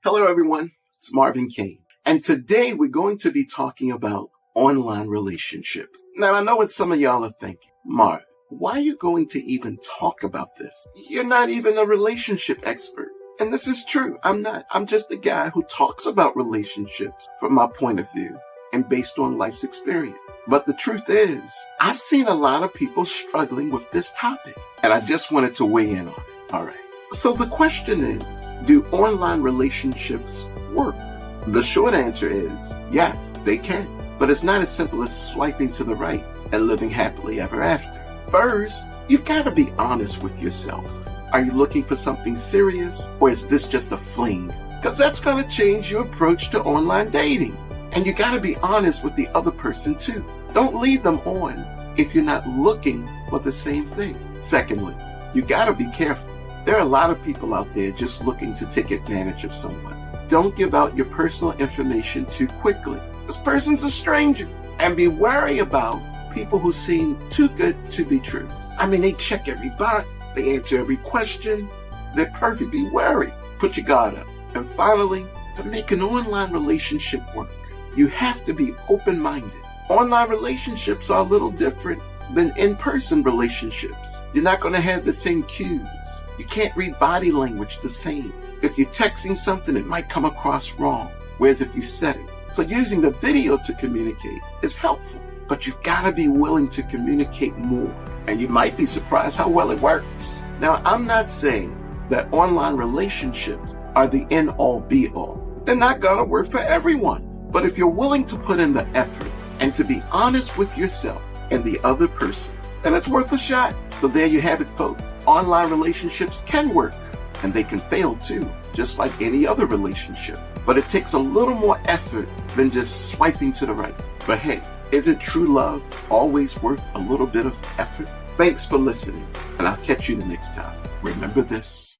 Hello, everyone. It's Marvin Kane. And today we're going to be talking about online relationships. Now, I know what some of y'all are thinking. Marv, why are you going to even talk about this? You're not even a relationship expert. And this is true. I'm not. I'm just a guy who talks about relationships from my point of view and based on life's experience. But the truth is, I've seen a lot of people struggling with this topic, and I just wanted to weigh in on it. All right. So the question is, do online relationships work? The short answer is yes, they can. But it's not as simple as swiping to the right and living happily ever after. First, you've got to be honest with yourself. Are you looking for something serious, or is this just a fling? Because that's going to change your approach to online dating. And you got to be honest with the other person too. Don't lead them on if you're not looking for the same thing. Secondly, you got to be careful. There are a lot of people out there just looking to take advantage of someone. Don't give out your personal information too quickly. This person's a stranger. And be wary about people who seem too good to be true. I mean, they check every box. They answer every question. They're perfect. Be wary. Put your guard up. And finally, to make an online relationship work, you have to be open-minded. Online relationships are a little different than in-person relationships. You're not going to have the same cues. You can't read body language the same. If you're texting something, it might come across wrong, whereas if you said it. So using the video to communicate is helpful, but you've got to be willing to communicate more, and you might be surprised how well it works. Now, I'm not saying that online relationships are the end-all be-all. They're not going to work for everyone, but if you're willing to put in the effort and to be honest with yourself and the other person, then it's worth a shot. So there you have it, folks. Online relationships can work, and they can fail too, just like any other relationship. But it takes a little more effort than just swiping to the right. But hey, isn't true love always worth a little bit of effort? Thanks for listening, and I'll catch you the next time. Remember this.